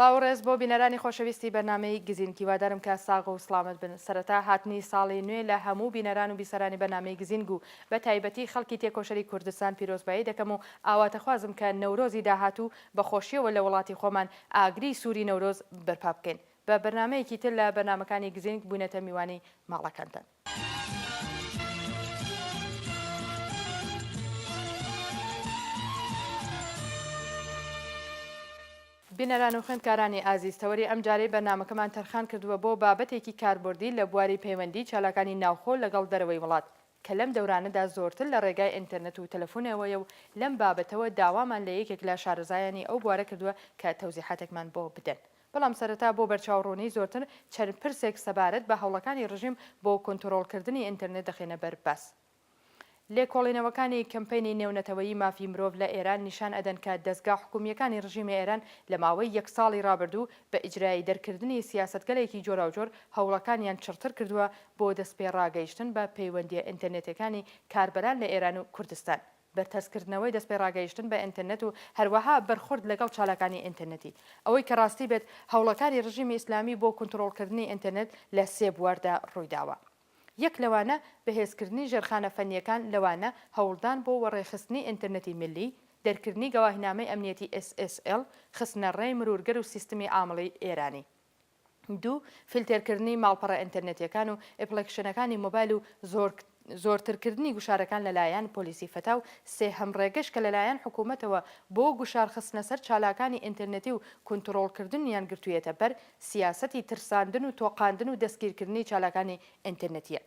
سڵاو ڕێز بۆ بینەرانی خۆشەویستی بەرنامەی گزینکی وادارم کە ساغ و سلامت بن. سەرەتا هاتنی ساڵی نوێ لە هەموو بینەران و بیسەرانی بەرنامەی گزینگ و بە تایبەتی خەڵکی تێکۆشەری کوردستان پیرۆزبایی دەکەم و ئاواتەخوازم کە نەورۆزی داهاتوو بە خۆشیەوە لە وڵاتی خۆمان ئاگری سووری نەورۆز بەرپا بکەین. بە بەرنامەیەکی تر لە بەرنامەکانی گزینگ بوونەتە میوانی ماڵەکانتان. بینەران و خوێندکارانی ئازیز، تەوەری ئەم جارەی بەرنامەکەمان تەرخان کردووە بۆ بابەتێکی کاربردی لە بواری پەیوەندی چالاکانی ناوخۆ لەگەڵ دەرەوەی وڵات کە لەم دەورانەدا زۆرتر لە ڕێگای ئینتەرنێت و تەلەفۆنەوەیە و لەم بابەتەوە داوامان لە یەکێک لە شارەزایانی ئەو بوارە کردووە کە تەوزیحاتێکمان بۆ بدەن. بەڵام سەرەتا بۆ بەرچاوڕوونی زۆرتر چەند پرسێک سەبارەت بە هەوڵەکانی ڕژیم بۆ کۆنتڕۆڵکردنی ئینتەرنێت دەخێنە بەر باس. لێکۆڵینەوەکانی کەمپینی نێونەتەوەیی مافی مرۆڤ لە ئێران نیشان ئەدەن کە دەستگا حکوومیەکانی ڕژیمی ئێران لە ماوەی یەک ساڵی ڕابردوو بە ئیجرایی دەرکردنی سیاسەتگەلێکی جۆراوجۆر هەوڵەکانیان چڕتر کردووە بۆ دەستپێڕاگەیشتن بە پەیوەندیە ئینتەرنێتەکانی کاربەران لە ئێران و کوردستان، بەرتەسکردنەوەی دەستپێڕاگەیشتن بە ئینتەرنێت و هەروەها بەرخورد لەگەڵ چالاکانی ئینتەرنێتی، ئەوەی کە ڕاستی بێت هەوڵەکانی ڕژیمی ئیسلامی بۆ کۆنتڕۆڵکردنی ئینتەرنێت لە سێ بواردا ڕوویداوە. یەک لەوانە بەهێزکردنی ژێرخانە فەنیەکان، لەوانە هەوڵدان بۆ وەڕێخستنی ئینتەرنێتی ملی، دەرکردنی گەواهینامەی ئەمنیەتی SSL، خستنە ڕێی مرورگەر و سیستمی ئامڵی ئێرانی. دوو، فیلتێرکردنی ماڵپەڕە ئینتەرنێتیەکان و ئەپلیکیشنەکانی مۆبایل و زۆرترکردنی گوشارەکان لەلایەن پۆلیسی فەتا و سێ هەمڕێگەش کە لەلایەن حکوومەتەوە بۆ گوشارخستنە سەر چالاکانی ئینتەرنێتی و کۆنتڕۆڵکردنیان گرتوویەتە بەر سیاسەتی ترساندن و تۆقاندن و دەستگیرکردنی چالاکانی ئینتەرنێتیە.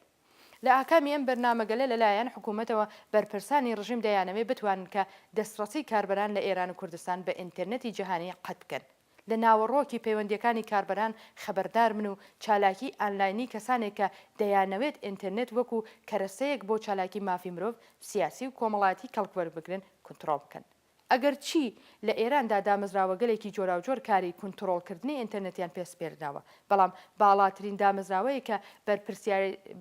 لە ئاکامی ئەم بەرنامەگەلە لەلایەن حکوومەتەوە بەرپرسانی ڕژیم دەیانەوێت بتوانن کە دەستڕەسی کاربەران لە ئێران و کوردستان بە ئینتەرنێتی جیهانی قەت بکەن. لە ناوەڕۆکی پەیوەندیەکانی کاربەران خەبەردار من و چالاکی ئانلاینی کەسانێک کە دەیانەوێت ئینتەرنێت وەکو کەرەسەیەک بۆ چالاکی مافی مرۆڤ سیاسی و کۆمەڵاتی کەڵکوەربگرن کۆنتڕۆڵ بکەن. ئەگەر چی لە ئێراندا دامەزراوە گەلێکی جۆراوجۆر کاری کۆنتڕۆڵکردنی ئینتەرنێتیان پێسپێرداوە، بەڵام باڵاترین دامەزراوەیە کە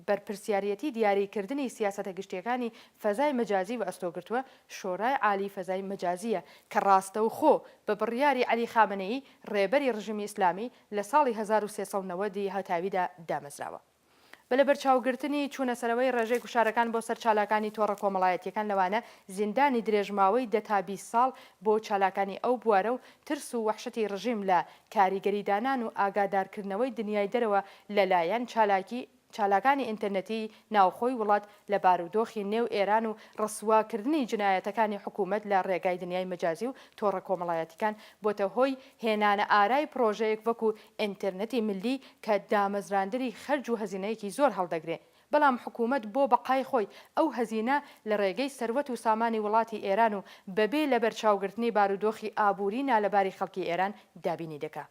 بەرپرسیارەتی دیاریکردنی سیاسەتە گشتیەکانی فەزای مەجازی و ئەستۆگرتووە شۆرای عالی فەزای مەجازیە کە ڕاستەوخۆ بە بڕیاری عەلی خامنەیی ڕێبەری ڕژیمی ئیسلامی لە ساڵی 1390 هەتاویدا دامەزراوە. بە لە بەرچاوگرتنی چوونەسەرەوەی ڕێژەی گوشارەکان بۆ سەر چالاکانی تۆڕە کۆمەڵایەتیەکان، لەوانە زیندانی درێژماوەی 10 تا 20 ساڵ بۆ چالاکانی ئەو بوارە و ترس و وەحشەتی ڕژیم لە کاریگەریدانان و ئاگادارکردنەوەی دنیای دەرەوە لەلایەن چالاکانی ئینتەرنێتی ناوخۆی وڵات لە بارودۆخی نێو ئێران و ڕسواکردنی جنایەتەکانی حکوومەت لە ڕێگای دنیای مەجازی و تۆڕە کۆمەڵایەتیەکان بۆتە هۆی هێنانە ئارای پرۆژەیەک وەکو ئینتەرنێتی ملی کە دامەزراندنی خەرج و هەزینەیەکی زۆر هەڵدەگرێت، بەڵام حکوومەت بۆ بەقای خۆی ئەو هەزینە لە ڕێگەی سەروەت و سامانی وڵاتی ئێران و بەبێ لە بەرچاوگرتنی بارودۆخی ئابووری نالەباری خەڵکی ئێران دابینی دەکات.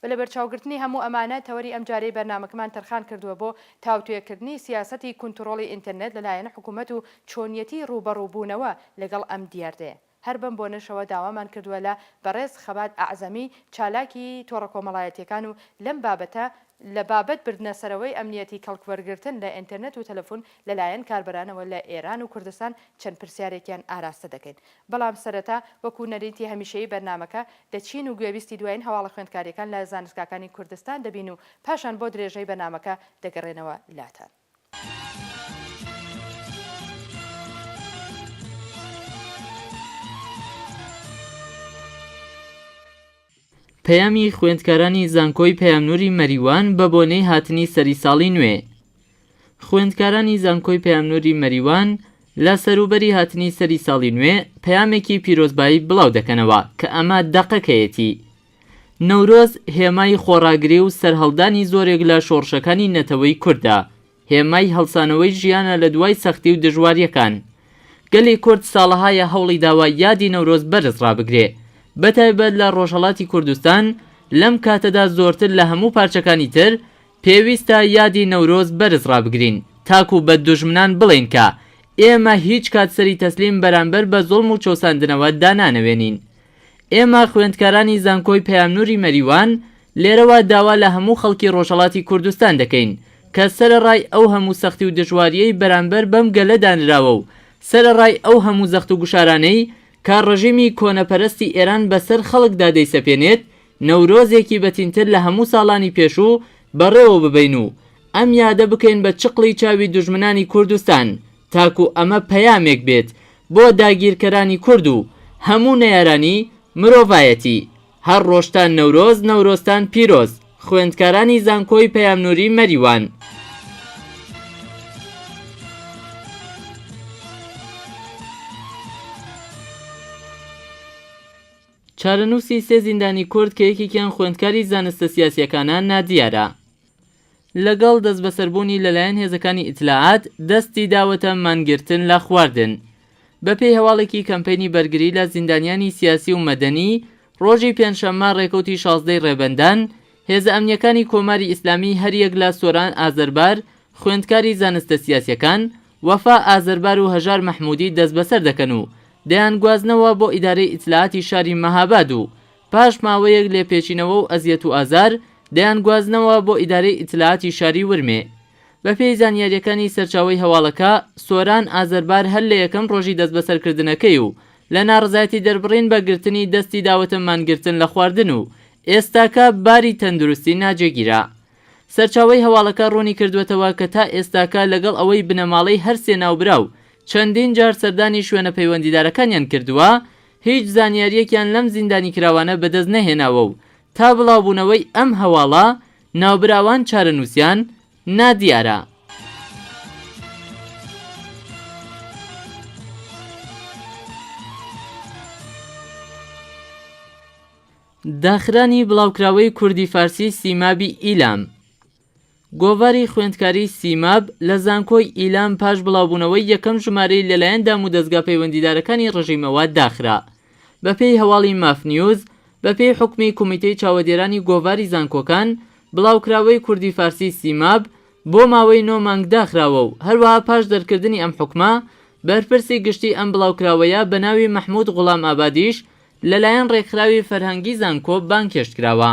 بە لە بەرچاوگرتنی هەموو ئەمانە تەوەری ئەم جارەی بەرنامەکەمان تەرخان کردووە بۆ تاوتوێکردنی سیاسەتی کۆنتڕۆڵی ئینتەرنێت لەلایەن حکوومەت و چۆنیەتی ڕوبەڕووبوونەوە لەگەڵ ئەم دیاردەیە. هەر بەم بۆنەشەوە داوامان کردووە لە بەڕێز خەبات ئەعزەمی چالاکی تۆڕە کۆمەڵایەتیەکان و لەم بابەتە لە بابەت بردنەسەرەوەی ئەمنیەتی کەڵکوەرگرتن لە ئینتەرنێت و تەلەفۆن لەلایەن کاربەرانەوە لە ئێران و کوردستان چەند پرسیارێکیان ئاراستە دەکەین. بەڵام سەرەتا وەکو نەریتی هەمیشەیی بەرنامەکە دەچین و گوێبیستی دوایین هەواڵە خوێندکاریەکان لە زانستگاکانی کوردستان دەبین و پاشان بۆ درێژەی بەرنامەکە دەگەڕێنەوە لاتان. پەیامی خوێندکارانی زانکۆی پەیامنووری مەریوان بە بۆنەی هاتنی سەری ساڵی نوێ. خوێندکارانی زانکۆی پەیامنووری مەریوان لە سەروبەری هاتنی سەری ساڵی نوێ پەیامێکی پیرۆزبایی بڵاو دەکەنەوە کە ئەمە دەقەکەیەتی. نەورۆز هێمای خۆڕاگری و سەرهەڵدانی زۆرێک لە شۆڕشەکانی نەتەوەی کووردە، هێمای هەڵسانەوەی ژیانە لە دوای سەختی و دژواریەکان. گەلی کورد ساڵەهایە هەوڵی داوە یادی نەورۆز بەرز ڕابگرێ، بەتایبەت لە ڕۆژهەڵاتی کوردستان لەم کاتەدا زۆرتر لە هەموو پارچەکانی تر پێویستە یادی نەورۆز بەرز ڕابگرین تاکو بە دوژمنان بڵێن کە ئێمە هیچ کات سەری تەسلیم بەرامبەر بە زوڵم و چۆساندنەوە دانانەوێنین. ئێمە خوێندکارانی زانکۆی پەیامنووری مەریوان لێرەوە داوا لە هەموو خەڵکی ڕۆژهەڵاتی کوردستان دەکەین کە سەرەڕای ئەو هەموو سەختی و دژواریەی بەرامبەر بەم گەلە دانراوە و سەرەڕای ئەو هەموو زەخت و گوشارانەی کە ڕژیمی کۆنەپەرستی ئێران بەسەر خەڵکدا دەیسەپێنێت نەورۆزێکی بەتینتر لە هەموو ساڵانی پێشوو بەڕێوە ببین و ئەم یادە بکەین بە چقڵی چاوی دوژمنانی کوردستان تاکو ئەمە پەیامێک بێت بۆ داگیرکەرانی کورد و هەموو نەیارانی مرۆڤایەتی. هەر ڕۆژتان نەورۆز، نەورۆستان پیرۆز. خوێندکارانی زانکۆی پەیامنووری مەریوان. چارەنووسی سێ زیندانی کورد کە یەکێکیان خوێندکاری زانستە سیاسیەکانان نادیارە. لەگەڵ دەست بەسەربوونی لەلایەن هێزەکانی ئیتلاعات دەستی داوەتە مانگرتن لە خواردن. بەپێی هەواڵێکی کەمپەینی بەرگری لە زیندانیانی سیاسی و مەدەنی ڕۆژی پێنجشەممە ڕێکەوتی 16 ڕێبەندان هێزە ئەمنیەکانی کۆماری ئیسلامی هەریەک لە سۆران ئازەربار خوێندکاری زانستە سیاسیەکان وەفا ئازەربار و هەژار مەحموودی دەست بەسەر دەکەن و دەیان گوازنەوە بۆ ئیدارەی ئیتلاعاتی شاری مەهاباد و پاش ماوەیەک لێپێچینەوە و ئەزیەت و ئازار دەیان گوازنەوە بۆ ئیدارەی ئیتلاعاتی شاری ورمێ. بەپێی زانیاریەکانی سەرچاوەی هەواڵەکە سۆران ئازەربار هەر لە یەکەم ڕۆژی دەست بەسەرکردنەکەی و لە ناڕزایەتی دەربڕین بە گرتنی دەستی داوەتە مانگرتن لە خواردن و ئێستاکە باری تەندروستی ناجێگیرە. سەرچاوەی هەواڵەکە ڕوونی کردوێتەوە کە تا ئێستاکە لەگەڵ ئەوەی بنەماڵەی هەر سێ ناوبراو چەندین جار سەردانی شوێنە پەیوەندیدارەکانیان کردووە هیچ زانیاریەکیان لەم زیندانی کراوانە بەدەست نەهێناوە و تا بڵاوبوونەوەی ئەم هەواڵە ناوبراوان چارەنووسیان نادیارە. داخرانی بڵاوکراوەی کوردی فارسی سیمابی ئیلام. گۆڤاری خوێندکاری سیماب لە زانکۆی ئیلام پاش بڵاوبوونەوەی یەکەم ژمارەی لەلایەن دام و دەستگا پەیوەندیدارەکانی ڕژیمەوە داخرا. بەپێی هەواڵی مافنیوز بەپێی حکمی کۆمیتەی چاوەدێرانی گۆڤاری زانکۆکان بڵاوکراوەی کوردی فارسی سیماب بۆ ماوەی 9 مانگ داخراوە و هەروەها پاش دەرکردنی ئەم حکمە بەرپرسی گشتی ئەم بڵاوکراوەیە بە ناوی مەحموود غوڵام ئابادیش لەلایەن ڕێکخراوی فەرهەنگی زانکۆ بانکێشتکراوە.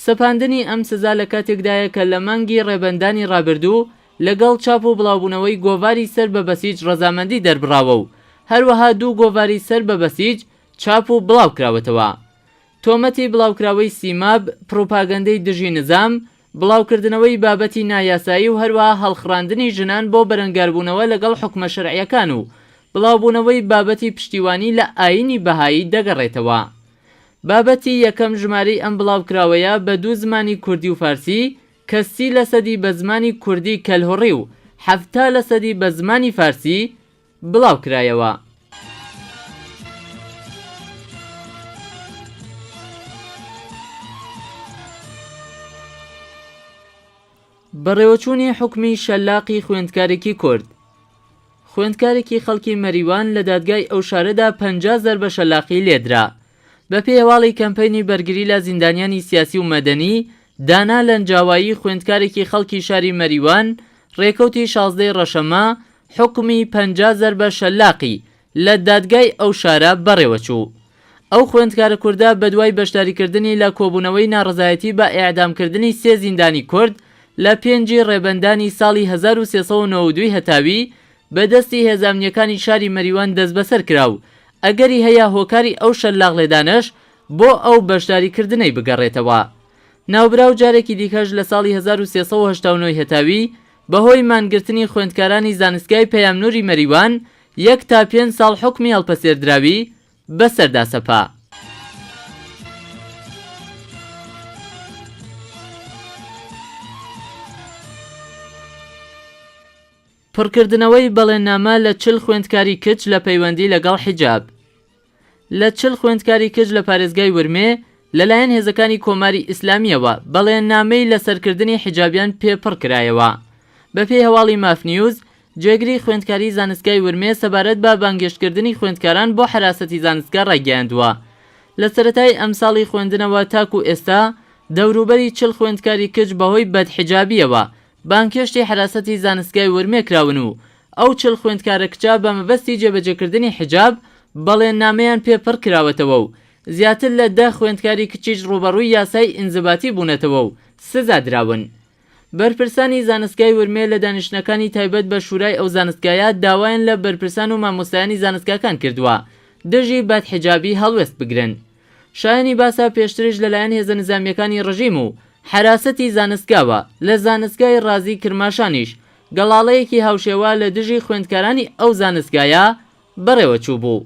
سەپاندنی ئەم سزا لە کاتێکدایە کە لە مانگی ڕێبەندانی ڕابردوو لەگەڵ چاپ و بڵاوبوونەوەی گۆڤاری سەر بە بەسیج ڕەزامەندی دەربراوە و هەروەها 2 گۆڤاری سەر بە بەسیج چاپ و بڵاوکراوەتەوە. تۆمەتی بڵاوکراوەی سیماب پرۆپاگەندەی دژی نظام، بڵاوکردنەوەی بابەتی نایاسایی و هەروەها هەڵخراندنی ژنان بۆ بەرەنگاربوونەوە لەگەڵ حکومە شەرعیەکان و بڵاوبوونەوەی بابەتی پشتیوانی لە ئاینی بەهایی دەگەڕێتەوە. بابەتی یەکەم ژمارەی ئەم بڵاوکراوەیە بە 2 زمانی کوردی و فارسی کە 30% بە زمانی کوردی کەلهوڕی و 70% بە زمانی فارسی بڵاوکرایەوە. بەڕێوەچوونی حکمی شەلاقی خوێندکارێکی کورد. خوێندکارێکی خەڵکی مەریوان لە دادگای ئەو شارەدا 50 زەربە شەلاقی لێدرا. بەپێی هەواڵی کەمپەینی بەرگری لە زیندانیانی سیاسی و مەدەنی دانا لەنجاوایی خوێندکارێکی خەڵکی شاری مەریوان ڕێکەوتی 16 ڕەشەمە حکمی 50 زەربە شەلاقی لە دادگای ئەو شارە بەڕێوەچوو. ئەو خوێندکارە کووردا بەدوای بەشداریکردنی لە کۆبوونەوەی ناڕزایەتی بە ئیعدامکردنی 3 زیندانی کورد لە 5 ڕێبەندانی ساڵی 1392 هەتاوی بەدەستی هێزامنیەکانی شاری مەریوان دەست بەسەر کرا و ئەگەری هەیە هۆکاری ئەو شەلاق لێدانەش بۆ ئەو بەشداریکردنەی بگەڕێتەوە. ناوبراو جارێکی دیکەش لە ساڵی 1389 هەتاوی بەهۆی مانگرتنی خوێندکارانی زانستگای پەیامنووری مەریوان 1 تا 5 ساڵ حکمی هەڵپەسێردراوی بەسەردا سەپا. پڕکردنەوەی بەڵێننامە لە 40 خوێندکاری کچ لە پەیوەندی لەگەڵ حیجاب. لە 40 خوێندکاری کچ لە پارێزگای ورمێ لەلایەن هێزەکانی کۆماری ئیسلامیەوە بەڵێننامەی لە سەرکردنی حیجابیان پێپڕ کرایەوە. بەپێی هەواڵی مافنیوز جێگری خوێندکاری زانستگای ورمێ سەبارەت بە بانگێشتکردنی خوێندکاران بۆ حراسەتی زانستگا ڕاگەیاندووە. لە سەرەتای ئەم ساڵی خوێندنەوە تاکو ئێستا دەوروبەری 40 خوێندکاری کچ بەهۆی بەدحیجابیەوە بانکێشتی حراسەتی زانستگای ورمێ کراون و ئەو 40 خوێندکارە کچە بە مەبەستی جێبەجێکردنی حیجاب بەڵێننامەیان پێپڕ کراوەتەوە و زیاتر لە 10 خوێندکاری کچیش ڕوبەڕووی یاسای ئینزباتی بوونەتەوە و سزا دراون. بەرپرسانی زانستگای ورمێ لە دانیشتنەکانی تایبەت بە شورای ئەو زانستگایە داوایان لە بەرپرسان و مامۆستایانی زانستگاکان کردووە دژی بەدحیجابی هەڵوێست بگرن. شایانی باسا پێشترش لەلایەن هێزە نظامیەکانی ڕژیم و حراسەتی زانستگاوە لە زانستگای ڕازی کرماشانیش گەڵاڵەیەکی هاوشێوە لە دژی خوێندکارانی ئەو زانستگایە بەڕێوە چوو بوو.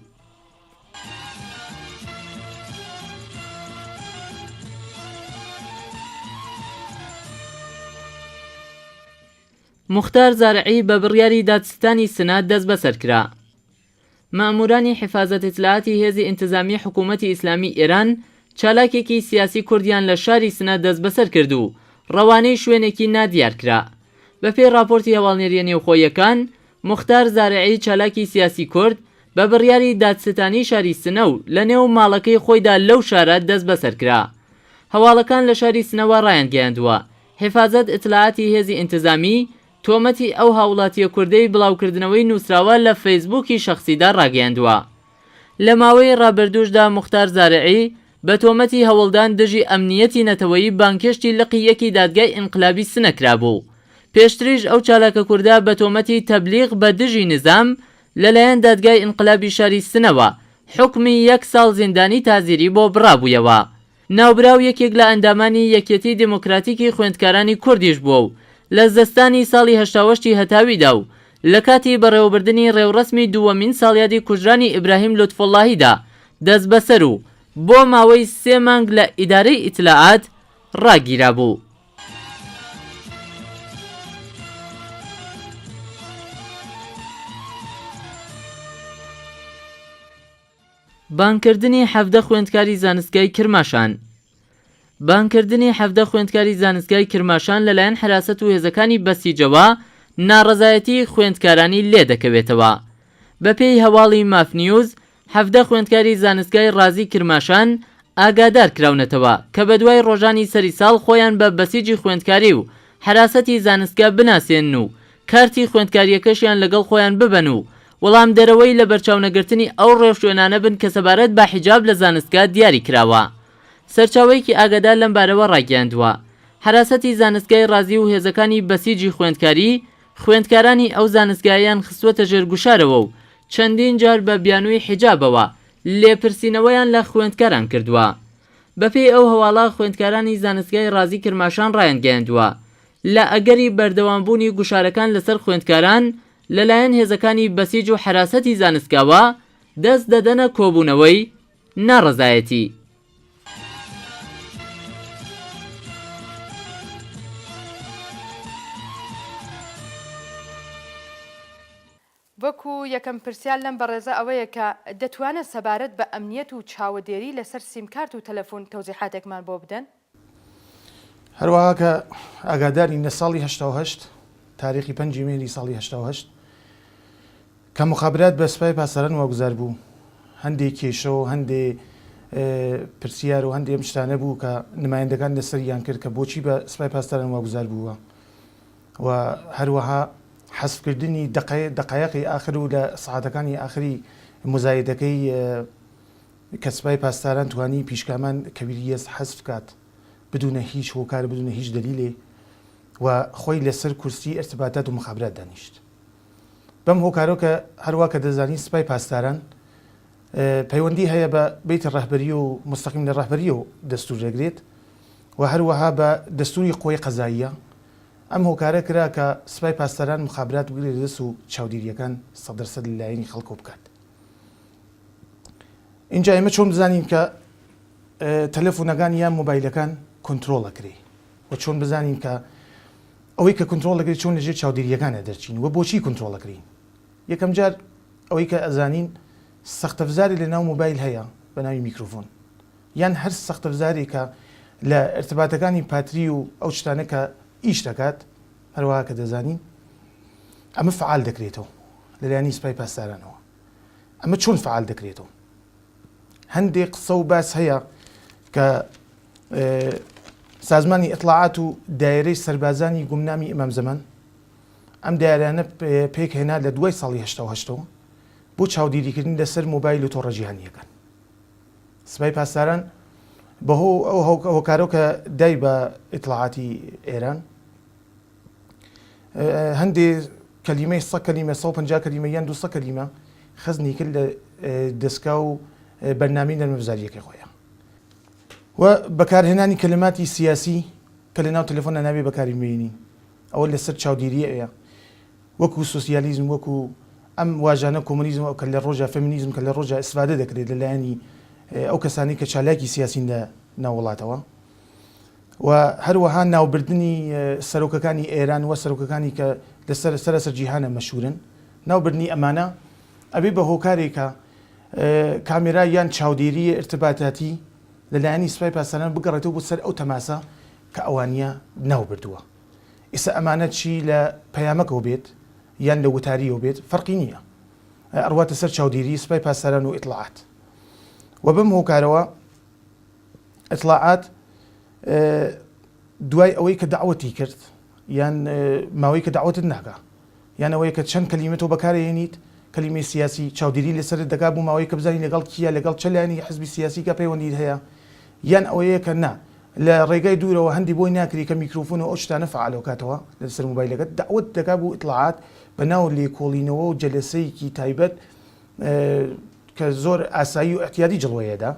موختار زارعی بە بڕیاری دادستانی سنات دەست بەسەر کرا. مامورانی حفاظەت اطلاعاتی هێزی ئینتیزامی حکوومەتی ئیسلامی ئێران چالاکێکی سیاسی کوردیان لە شاری سنات دەست بەسەر کرد و ڕەوانەی شوێنێکی نادیار کرا. بەپێی راپۆرتی هەواڵنێریە نێوخۆیەکان، موختار زارعی چالاکی سیاسی کورد بە بڕیاری دادستانی شاری سنە و لە نێو ماڵەکەی خۆیدا لەو شارە دەست بەسەر کرا. هەواڵەکان لە شاری سنەوە ڕایان گەیاندووە. حفاظەت اطلاعاتی هێزی ئینتیزامی تۆمەتی ئەو هاوڵاتیە کوردەی بڵاوکردنەوەی نووسراوە لە فەیسبووکی شەخسیدا ڕاگەیاندووە. لە ماوەی ڕابردووشدا موختار زارعی بە تۆمەتی هەوڵدان دژی ئەمنیەتی نەتەوەیی بانکشتی لقی یەکی دادگای ئینقلابی سنە کرابوو. پێشتریش ئەو چالاکە کووردا بە تۆمەتی تەبلیغ بە دژی نظام لەلایەن دادگای ئینقلابی شاری سنەوە حکمی 1 ساڵ زیندانی تازیری بۆ بڕابوویەوە. ناوبراو یەکێک لە ئەندامانی یەکێتی دموکراتیکی خوێندکارانی کوردیش بووە و لە زستانی ساڵی 1970 هەتاویدا و لە کاتی بەڕێوەبردننی ڕێوڕسمی دووەمین ساڵیادی کوژرانی ئیبراهیم لوتفوڵاهیدا دەست بەسەر و بۆ ماوەی 3 مانگ لە ئیدارەی ئیتلاعات ڕاگیرا بوو. بانکردنی 17 خوێندکاری زانستگای کرماشان. بانکردنی 17 خوێندکاری زانستگای کرماشان لەلایەن حراست و هێزەکانی بەسیجەوە ناڕەزایەتی خوێندکارانی لێ دەکەوێتەوە. بەپێی هەواڵی مافنیوز 17 خوێندکاری زانستگای ڕازی کرماشان ئاگادار کراونەتەوە کە بە دوای ڕۆژانی سەری ساڵ خۆیان بە بەسیجی خوێندکاری و حراسەتی زانستگا بناسێن و کارتی خوێندکاریەکەشیان لەگەڵ خۆیان ببەن و وەڵام دەرەوەی لە بەرچاونەگرتنی ئەو ڕێوشوێنانە بن کە سەبارەت بە حیجاب لە زانستگا دیاری کراوە. سەرچاوەیەکی ئاگادار لەم بارەوە ڕاگەیاندووە. حراسەتی زانستگای ڕازی و هێزەکانی بەسیجی خوێندکاری خوێندکارانی ئەو زانستگایان خستووەتە ژێرگوشارەوە و چەندین جار بە بیانووی حیجابەوە لێپرسینەوەیان لە خوێندکاران کردووە. بەپێی ئەو هەواڵە خوێندکارانی زانستگای ڕازی کرماشان ڕایان گەیاندووە لە ئەگەری بەردەوامبوونی گوشارەکان لەسەر خوێندکاران لەلایەن هێزەکانی بەسیج و حراسەتی زانستگاوە دەست دەدەنە کۆبوونەوەی ناڕەزایەتی. وەکو یەکەم پرسیار لەم بەڕێزە ئەوەیە کە دەتوانە سەبارەت بە ئەمنیەت و چاوەدێری لەسەر سیمکارت و تەلەفۆن تەوزیحاتێکمان بۆ بدەن؟ هەروەها کە ئاگاداری لە ساڵی 1970 تاریخی 5 مێری ساڵی 1970 کە مخابرات بە سوپای پاسەران واگوزار بوو، هەندێک کێشە و هەندێک پرسیار و هەندێک شتانە بوو کە نمایندەکان لەسەریان کرد کە بۆچی بە سوپای پاسەران واگوزار بووە و هەروەها حەسفکردنی دقایقی آخر و لە سەعاتەکانی ئاخری مزایدەکەی کە سوپای پاسداران توانی پیشکامان کەبیریەس حەسف کات بدونە هیچ هۆکار بدونە هیچ دلیلێ و خۆی لەسەر کورسی ئەرتباطات و مخابرات دانیشت. بەم هۆکارۆ کە هەروە کە دەزانی سوپای پاسداران پەیوەندی هەیە بە بیت ڕەهبەری و مستەقیم لە ڕەهبەری و دەستور دەگرێت و هەروەها بە دەستوری قۆی قەزاییە. ئەم هۆکارە کرا کە سوپای پاسداران مخابرات بگرێت دەست و چاودێریەکان 100% لەلایەنی خەڵکۆ بکات. اینجا ئێمە چۆن بزانین کە تەلەفۆنەکان یان مۆبایلەکان کۆنترۆڵەکرێ و چۆن بزانین کە ئەوەی کە کۆنترۆڵەکرێت چۆن لەژێر چاودێریەکانە دەرچین و بۆچی کۆنترۆڵەکرین. یەکەم جار ئەوەی کە ئەزانین سەختەفزاری لە ناو مۆبایل هەیە بە ناوی میکرۆفۆن یان هەر سەختەفزارێک کە لە ئەرتباطەکانی پاتری و ئەو شتانە کە ئیش دەکات هەروەها کە دەزانین ئەمە فعال دەکرێتەوە لەلایەنی سوپای پاسدارانەوە. ئەمە چۆن فعال دەکرێتەوە؟ هەندێک قسە و باس هەیە کە سازمانی ئیطلاعات و دایرەی سەربازانی گومنامی ئیمام زەمان ئەم دایرانە پێک هێنا لە دوای ساڵی 1970 بۆ چاودێریکردن لەسەر مۆبایل و تۆڕەجیهانیەکان. سوپای پاسداران بەهۆ ئەو هۆکارۆ کە دای بە ئیطلاعاتی ئێران هەندێک کەلیمەی 100 کەلیمە 150 کەلیمە یان 200 کەلیمە خەزنی کرد لە دەستگا و بەرنامەی نەرمەفزاریەکەی خۆیان. و بەکارهێنانی کەلماتی سیاسی کە لە ناو تەلەفۆنە نابێ بەکاری بێنین ئەوە لەسەر چاودێریە وەکو سوسیالیزم وەکو ئەم واژانە کۆمونیزم ئەو کە لە ڕۆژە فەمینیزم کە لە ڕۆژە ئیسفادە دەکرێت لەلایەنی ئەو کەسانی کە چالاکی سیاسین لە ناوڵاتەوە و هەروەها ناوبردننی سەرۆکەکانی ئێران وە سەرۆکەکانی کە لەسەر سەرەسەر جیهانە مەشهورن ناوبردننی ئەمانە ئەبێ بە هۆکارێکە کامێرا یان چاودێری ارتباطاتی لەلایەنی سوپای پاسەران بگەڕێتەوە بۆ سەر ئەو تەماسە کە ئەوانیە ناوبردووە. ئێستا ئەمانە چی لە پەیامەکەوە بێت یان لە وتاریەوە بێت فەرقی نییە ئەڕواتە سەر چاودێری سوپای پاسەران و ئیطلاعات و بەم هۆکارەوە ئیطلاعات دوای ئەوەی کە داوەتی کرد یان ماوەی کە داوەتت ناکە یان ئەوەی کە چەند کەلیمەتەوە بەکارهێنیت کەلیمەی سیاسی چاودێری لەسەر دەکا بوو ماوەی کە بزانین لەگەڵ کیە لەگەڵ چەلایانی حزبی سیاسی کە پەیوەندیت هەیە یان ئەوەیە کە نا لە ڕێگای دوورەوە هەندی بۆی ناکری کە میکرۆفۆن و ئەو شتانە فعالۆکاتەوە لەسەر موبایلەکەت داوەت دەکا بوو ئیطلاعات بەناو لێکۆڵینەوە و جەلسەیەکی تایبەت کە زۆر ئاسایی و احتیاطی جڵوەیەدا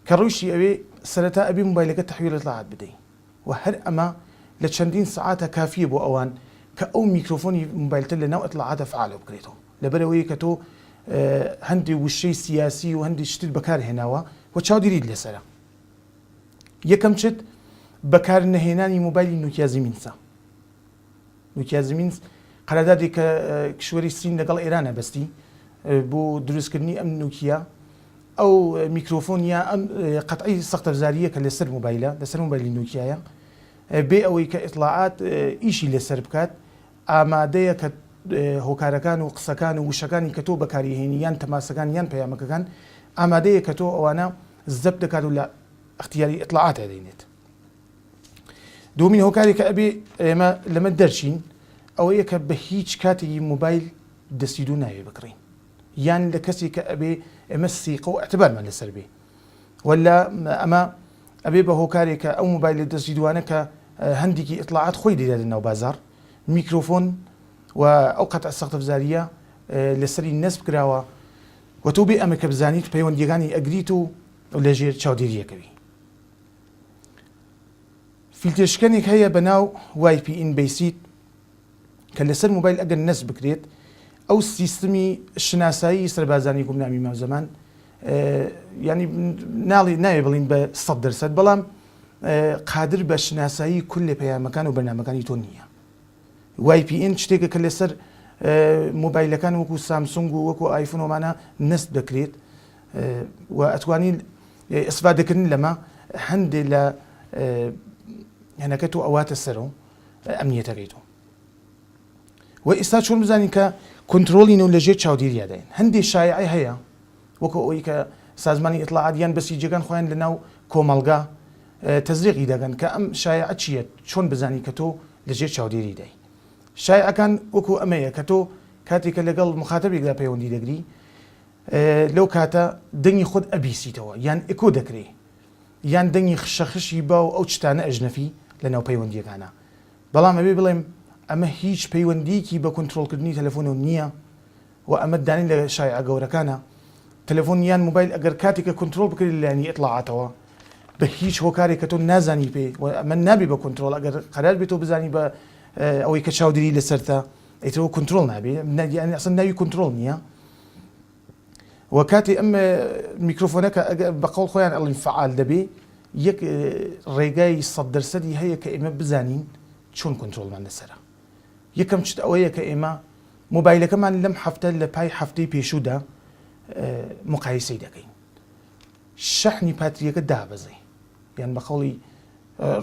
کە ڕووشی ئەوێ سەرەتا ئەبێ موبایلەکە تەحویل ئیطلاعات بدەین و هەر ئەمە لە چەندین سعاتە کافیە بۆ ئەوان کە ئەو میکرۆفۆنی موبایلتە لە ناو ئیطلاعاتە فعالە بکرێتەوە لەبەرەوەی کە تۆ هەندێک وشەی سیاسی و هەندێک شتت بەکارهێناوە و چاودێریت لەسەرە. یەکەم چت بەکار نەهێنانی موبایلی نوکیا زیمینسە. نوکیا زیمینس قەراردادێک کە کشوەری سین لەگەڵ ئێرانە بەستی بۆ دروستکردنی ئەم نوکیا ئەو میکرۆفۆنیا ئەم قەتعی سەختەفزاریە کە لەسەر موبایلە لەسەر موبایلی نوکیایە بێ ئەوەی کە ئیطلاعات ئیشی لەسەر بکات ئامادەیە کە هۆکارەکان و قسەکان و وشەکانی کە تۆ بەکاریهێنی یان تەماسەکان یان پەیامەکەکان ئامادەیە کە تۆ ئەوانە زەب دەکات و لە اختیاری ئیطلاعات دەدەینێت. دومین هۆکاری کە ئەبێ ئێمە لەمە دەرچین ئەوەیە کە بە هیچ کاتێکی موبایل دەستی دوو ناوێ بکڕین یان لە کەسی کە ئەبێ ئێمە سیقە و ئەتبارمان لەسەر بێ ولا ئەمە ئەبێ بە هۆکارێکە ئەو موبایل دەستی دوانە کە هەندێکی ئیطلاعات خۆی دەدات ناو بازار میکرۆفۆن و ئەو قەتع سەختەفزاریە لەسەری نەسب کراوە و تۆ بێ ئەمە کە بزانیت پەیوەندیەکانی ئەگریت و لەژێر چاودێریەکەوی. فیلترشکەنێک هەیە بە ناو VPN بیسیت کە لەسەر موبایل ئەگەر نەسب بکرێت ئەو سیستمی شناسایی سەربازانی گومنامی ماوزەمان ینی ناوێ بڵین بە 100% بەڵام قادر بە شناسایی کل پەیامەکان و بەرنامەکانی تۆ نییە. VPN شتێکە کە لەسەر موبایلەکان وەکو سامسونگ و وەکو ئایفۆن ومانە نەسب دەکرێت و ئەتوانین ئیسفادەکردن لەمە هەندێک لە هێنەکە تۆ ئەواتە سەرەوە ئەمنیەتەکەیتەوە و ئێستا چۆن بزانین کە کۆنتترۆلین و لەژێر چاودێریە دەین. هەندێک شایعی هەیە وەکو ئەوەی کە سازمانی ئیطلاعات یان بەسیجەکان خۆیان لە ناو کۆمەڵگا تەزریقی دەگەن کە ئەم شایعە چییە چۆن بزانی کە تۆ لەژێر چاودێری دەی. شایعەکان وەکو ئەمەیە کە تۆ کاتێکە لەگەڵ مخاتەبێکدا پەیوەندی دەگری لەو کاتە دەنگی خۆت ئەبیسیتەوە یان ئێکۆ دەکرێ یان دەنگی خشەخشی با و ئەو چتانە ئەژنەفی لە ناو پەیوەندیەکانە. بەڵام ئەبێ بڵێم ئەمە هیچ پەیوەندیکی بە کۆنتترۆلکردنی تەلەفۆن نییە و ئەمە دانین لە شایعە گەورەکانە تەلەفۆن یان موبایل ئەگەر کاتێکە کۆنتترۆل بکرێت لەلایەنی ئیطلاعاتەوە بە هیچ هۆکارێک کە تۆ نازانی پێ و ئەمە نابێ بە کۆنتترۆل ئەگەر قەرار بێت تۆ بزانی بە ئەوەی کە چاودێری لەسەرتە ئەیترەوە کۆنتترۆل نابێ ئەسن ناوی کۆنتترۆل نییە و کاتی ئەم میکرۆفۆنەکە بەقەڵ خۆیان ئەڵین فعال دەبێ یەک ڕێگای 100% هەیە کە ئێمە بزانین چۆن کۆنتترۆلمان لەسەرە. یەکەم شت ئەوەیە کە ئێمە موبایلەکەمان لەم هەفتە لە پای هەفتەی پێشوودا مقایسەی دەکەین شەحنی پاتریەکە دابەزێ یان بە قەڵی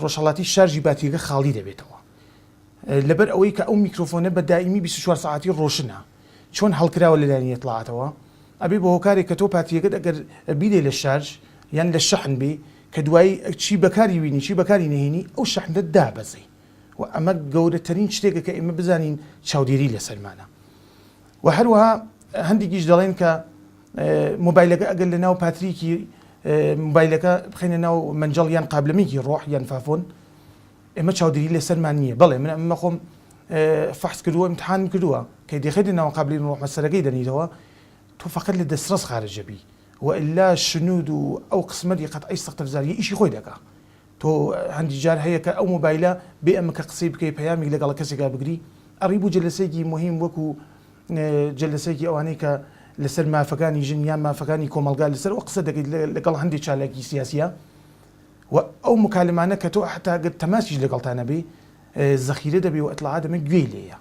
ڕۆژهەڵاتی شارژی باتریەکە خاڵی دەبێتەوە لەبەر ئەوەی کە ئەو میکرۆفۆنە بە دائیمی 24 ساعتی ڕۆشنە چۆن هەڵکراوە لەلایەنی ئیطلاعاتەوە ئەبێ بە هۆکارێک کە تۆ پاتریەکەت ئەگەر بیدێ لە شارژ یان لە شەحن بێ کە دوایی چی بەکاری وینی چی بەکاری نەهێنی ئەو شەحنە دابەزێ و ئەمە گەورەترین شتێکە کە ئێمە بزانین چاودێری لەسەرمانە. و هەروەها هەندێکیش دەڵێن کە موبایلەکە ئەگەر لە ناو پاتریکی موبایلەکە بخینە ناو منجەڵ یان قابلمێکی ڕۆح یان فافۆن ئێمە چاودێری لەسەرمان نییە. بەڵێ من ئەمە خۆم فەحس کردووە امتحان کردووە کە دەخێت ناو قابلی ڕۆح مەسەرەکەی دەنیتەوە تۆ فقط لە دەسترس خارجە بی وإلا شنود أو قسمتي قد أي سقط زاري إشي خوي دكا تو عندي جار هيك أو موبايلا بأمك قصيب كي بيامي لقى كسي بقري أريبو جلسيكي مهم وكو جلسيكي أو هنيك لسر ما فكاني جنيان ما فكاني كومالقال لسر وقصدك لقى عندي شالكي سياسية أو مكالمة كتو حتى قد تماشي لقلتانا بي الذخيرة دبي وإطلاعات من قويلية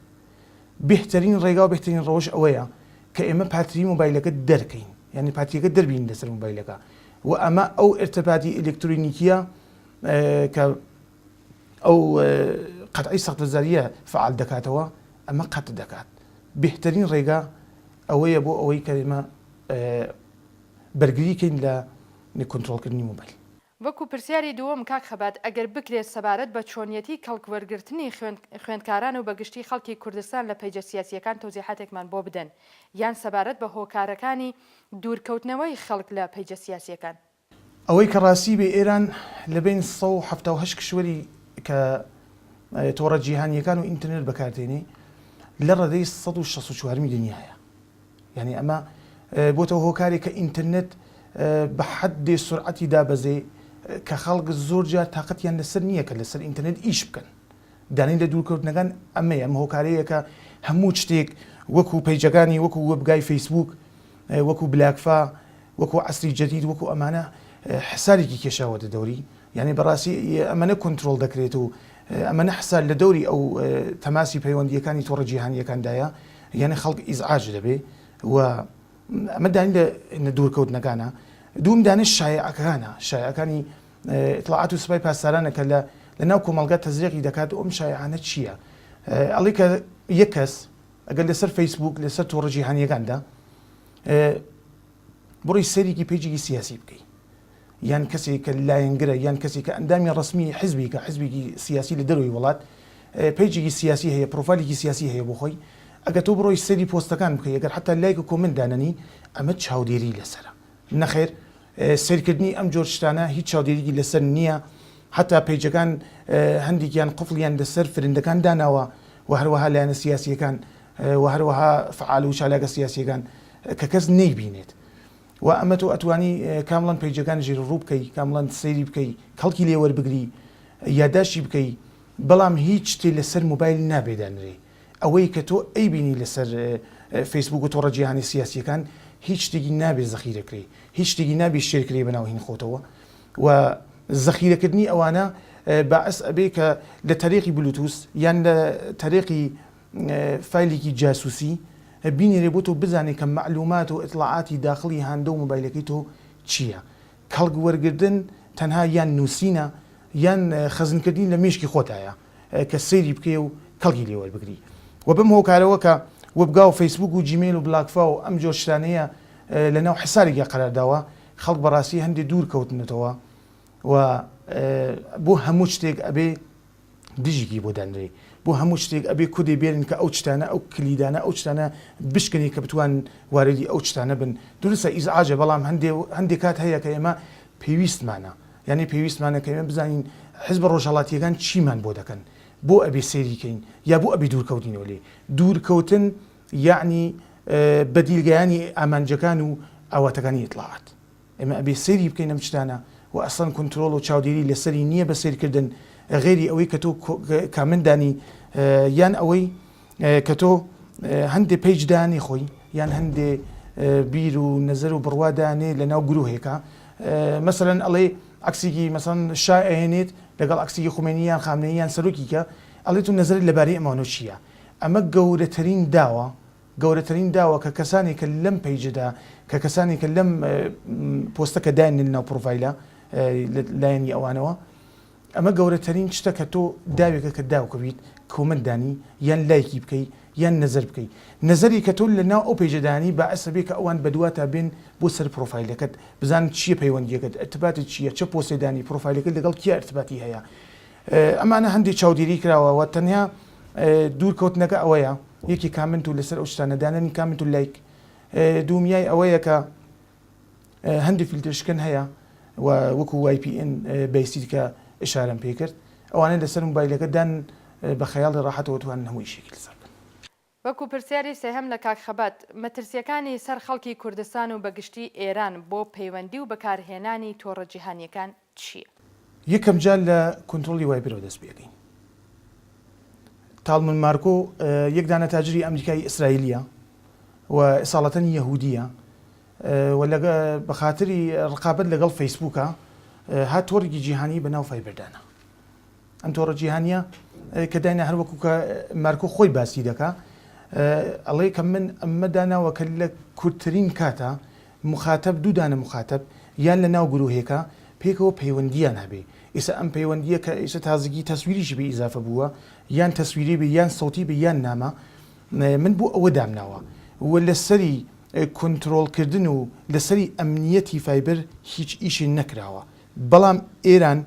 بهترين ريقا وبهترين روش أويا كإما باتري موبايلك الدركين يعني باتريك الدربين لسر موبايلك وأما أو ارتباطي إلكترونيكية أو قطعي سقط الزارية فعل دكاتوا أما قط دكات بهترين ريقا أويا بو أوي كلمة برقريكين لا نكنترول كرني موبايل وەکو پرسیاری دووەم کاک خەبات ئەگەر بکرێت سەبارەت بە چۆنیەتی کەڵکوەرگرتنی خوێندکاران و بەگشتی خەڵکی کوردستان لە پەیجە سیاسیەکان تۆزیحاتێکمان بۆ بدەن یان سەبارەت بە هۆکارەکانی دوورکەوتنەوەی خەڵک لە پەیجە سیاسیەکان ئەوەی کە ڕاستی بێ ئێران لەبین 1970 کشوەری کە تۆڕە جیهانیەکان و ئینترنێت بەکاردێنێ لە ڕێدەی 164 دنیاە یعنی ئەمە بۆتەوە هۆکارێک کە ئینترنێت بە حەدێ سورعەتی دابەزێ کە خەڵک زۆر جار تااقەتیان لەسەر نییە کە لەسەر ئینترنێت ئیش بکەن دانین لە دوورکەوتنەکان ئەمەیە ئەم هۆکارەیە کە هەموو شتێک وەکو پەیجەکانی وەکو وەبگای فەیسبوک وەکو بلاکفا وەکو عەسری جەدید وەکو ئەمانە حسارێکی کێشاوەتە دەوری یعنی بەڕاستی ئەمەنە کۆنتترۆل دەکرێت و ئەمەنە حسار لە دەوری ئەو تەماسی پەیوەندیەکانی تۆڕە جیهانیەکاندایە یعنی خەڵک ئیزعاج دەبێ و ئەمە دانین لە دوورکەوتنەکانە دوم دانش شایعەکانی ئیطلاعات و سوپای پاسدارانە کە لە ناو کۆمەڵگە تەزریقی دەکات ئەم شایعانە چییە؟ ئەڵێ کە یەک کەس ئەگەر لەسەر فەیسبوک لەسەر تۆڕە جیهانیەکاندا بڕۆی سەرێکی پێیجێکی سیاسی بکەی یان کەسێک کە لایەنگرە یان کەسێک کە ئەندامی ڕسمی حیزبی کە حیزبێکی سیاسی لە دەروی وڵات پێیجێکی سیاسی هەیە پرۆفایلێکی سیاسی هەیە بۆ خۆی ئەگە تۆ بڕۆی سەری پۆستەکان بکەی ئەگەر حتا لایک و کۆمنت دانەنی ئەمە چاودێری لەسەرە نەخێر سیرکردنی ئەم جۆر شتانە هیچ چاودێریی لەسەر نییە حتا پەیجەکان هەندێکیان قفڵیان لەسەر فرندەکان داناوە و هەروەها لایەنە سیاسیەکان و هەروەها فعال و چالاکە سیاسیەکان کە کەس نەیبینێت و ئەمە تۆ ئەتوانی کامڵەن پەیجەکان ژێر ڕوو بکەی کامڵەن سەیری بکەی کەڵکی لێوەربگری یاداشی بکەی بەڵام هیچ شتێ لەسەر موبایل نابێدانرێ ئەوەی کە تۆ ئەیبینی لەسەر فەیسبوک و تۆڕە جیهانی سیاسیەکان هیچ شتێکی نابێ زەخیرەکرێ هیچ شتێکی نابێ شێرکرێ بەناوهین خۆتەوە و زەخیرەکردنی ئەوانە باعث ئەبێ کە لە تەریقی بلوتوس یان لە تەریقی فایلێکی جاسووسی بینێرێ بۆ تۆ بزانێت کە معلومات و ئیطلاعاتی داخلی هاندە و مۆبایلەکەی تۆ چییە کەڵک وەرگردن تەنها یان نووسینە یان خەزنکردنی لە مێشکی خۆتایە کە سەیری بکەی و کەڵکی لێوەربگری و بەم هۆکارەوە کە وەبگا و فەیسبوک و جیمیل و بلاکفا و ئەم جۆر شتانەیە لە ناو حسارێکی قەرارداوە خەڵک بەڕاستی هەندێک دوور کەوتنێتەوە و بۆ هەموو شتێک ئەبێ دژێکی بۆ دانرێ بۆ هەموو شتێک ئەبێ کودێ بێرن کە ئەو شتانە ئەو کلیدانە ئەو شتانە بشکنی کە بتوان واردی ئەو شتانە بن درستە ئیزعاجە بەڵام هەندێک کات هەیە کە ئێمە پێویستمانە یعنی پێویستمانە کە ئێمە بزانین حیزب ڕۆژهەڵاتیەکان چیمان بۆ دەکەن بۆ ئەبێ سێریکەین یا بۆ ئەبێ دوورکەوتینەوە لێ دوورکەوتن یعنی بەدیلگەیانی ئامانجەکان و ئاواتەکانی ئیطلاعات ئێمە ئەبێ سەیری بکەین ئەم شتانە و ئەسڵەن کۆنتترۆڵ و چاودێری لەسەری نییە بە سیرکردن غێری ئەوەی کە تۆ کامندانی یان ئەوەی کە تۆ هەندێک پێیجدانی خۆی یان هەندێ بیر و نەزەر و بڕوادانێ لە ناو گرۆهێکە مەسەرەن ئەڵێ عکسێکی مەسەن شای ئەهێنێت لەگەڵ عکسێکی خومێنییان خامنەییان سەرۆکیکە ئەڵێ تو نەزەر لەبارەی ئەمانە چییە ئەمە گەورەترین داوە کە کەسانێکە لەم پەیجدا کە کەسانێکە لەم پۆستەکە داێنن ناو پرۆفایلە لایەنی ئەوانەوە ئەمە گەورەترین شتە کە تۆ داوێکە کە داوکە بیت کۆمنتدانی یان لایکی بکەی یان نەزەر بکەی نەزەری کە تۆ لە ناو ئەو پێیجەدانی باعث بێ کە ئەوان بەدواتە بێن بۆ سەر پرۆفایلەکەت بزان چییە پەیوەندیەکەت ارتباطت چییە چه پۆستێدانی پرۆفایلەکەت لەگەڵ کیا ارتباطی هەیە ئەمانە هەندێک چاودێری کراوەوە تەنیا دوورکەوتنەکە ئەوەیە یەکی کامنت و لەسەر ئەو شتانەداننی کامنت و لایک دومیای ئەوەیە کە هەندێک فیلترشکن هەیە و وەکو VPN بەیستی کە ئشارەم پێ کرد ئەوانە لەسەر مۆبایلەکە دان بە خەیاڵی ڕاحەتەوە توانن هەمووی شێکی لەسەر وەکو پرسیاری سێهەم لە کاک خەبات مەترسیەکانی سەر خەڵکی کوردستان و بەگشتی ئێران بۆ پەیوەندی و بەکارهێنانی تۆڕە جیهانیەکان چییە؟ یەکەم جار لە کۆنتڕۆلی وایبرەوە دەست پێکەین. تاڵمن مارکۆ یەک دانە تاجری ئەمریکای ئیسرائیلیە و ئساڵەتەن یەهودیە و بە خاتری ڕقابەت لەگەڵ فەیسبووکە هات تۆڕێکی جیهانی بە ناو فایبردانە. ئەم تۆڕە جیهانیە کە داینا هەروەکو کە مارکۆ خۆی باسی دەکا ئەڵێ کە من ئەمە داناوە کە لە کورتترین کاتە مخاتب دوودانە مخاتب یان لە ناو گرۆهێکە پێکەوە پەیوەندیان هەبێ. ئێستا ئەم پەیوەندیە کە ئێستا تازگی تەسویریشی بە ئیزافە بووە یان تەسویری بێ یان سەوتی بە یان نامە من بۆ ئەوە دامناوە و لەسەری کۆنتڕۆڵکردن و لەسەری ئەمنیەتی فایبر هیچ ئیشی نەکراوە. بەڵام ئێران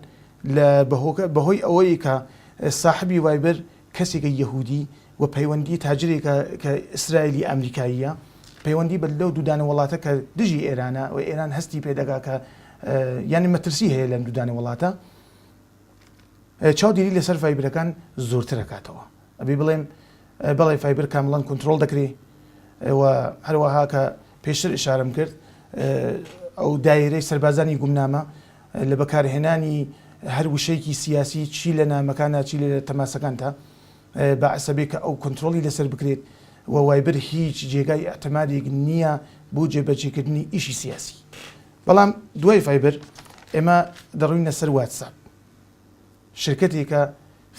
بەهۆی ئەوەی کە ساحبی وایبر کەسێکە یەهودی و پەیوەندی تاجرێکە کە ئیسرائیلی ئەمریکاییە پەیوەندی بە لەو دوودانە وڵاتە کە دژی ئێرانە و ئێران هەستی پێدەگا کە یانی مەترسی هەیە لەم دوودانە وڵاتە چاودێری لەسەر فایبرەکان زۆرتر دەکاتەوە. ئەبێ بڵێم بەڵێ فایبر کامڵەن کۆنتڕۆڵ دەکرێ و هەروەها کە پێشتر ئشارەم کرد ئەو دایرەی سەربازانی گومنامە لە بەکارهێنانی هەر وشەیەکی سیاسی چی لە نامەکانە چی لە تەماسەکانتە بەعسەبێ کە ئەو کۆنتڕۆڵی لەسەر بکرێت و وایبر هیچ جێگای ئەتەمادێک نییە بۆ جێبەجێکردنی ئیشی سیاسی. بەڵام دوای فایبر ئێمە دەڕوینە سەر واتساپ شرکتێکە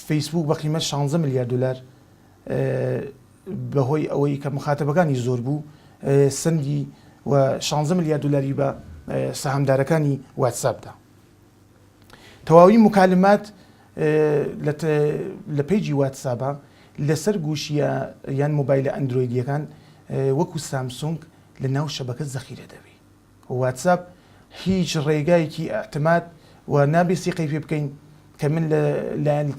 فەیسبوک بە قیمەت 16 میلیارد دلار بەهۆی ئەوەی کە مخاتبەکانی زۆر بوو سندی و 16 میلیارد دلاری بە سەهامدارەکانی واتساپدا. تەواوی مکالمات لە پیجی واتساپە لەسەر گوشیە یان مۆبایلە ئەندرۆیدیەکان وەکو سامسونگ لە ناو شەبەکە زەخیرە دەبێ. واتساپ هیچ ڕێگایەکی ئەعتماد و نابێ سیقەی پێ بکەین کە من لە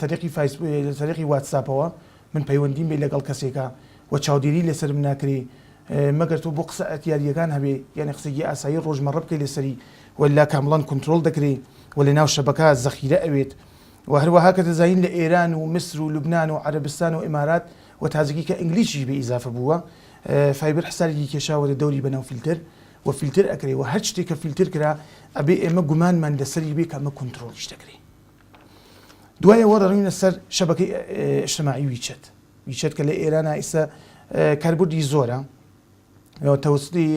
تەریقی واتساپەوە من پەیوەندیم بێ لەگەڵ کەسێکە و چاودێری لەسەرم ناکرێ مەگەر تۆ بۆ قسە ئەتیاریەکان هەبێ یعنی قسەی ئاسایی ڕۆژمەڕە بکەی لەسەری ولا کامڵان کۆنتڕۆڵ دەکرێ و لە ناو شەبەکە زەخیرە ئەوێت و هەروەها کە دەزانین لە ئێران و میسر و لوبنان و عەرەبستان و ئیمارات و تازگی کە ئینگلیشی بە ئیزافە بووە فایبر حسابێکی کێشاوە لە دەوری بەناو فیلتر و فیلتر ئەکرێ و هەر شتێک کە فیلتر کرا ئەبێ ئێمە گومانمان لەسەری بێ کە ئەمە کۆنتڕۆڵیش دەکرێ. دوایەوە دەڕوینە سەر شەبەکەی ئیجتیماعی ویچەت کە لە ئێرانە ئێستا کاربردی زۆرە تەوسڵی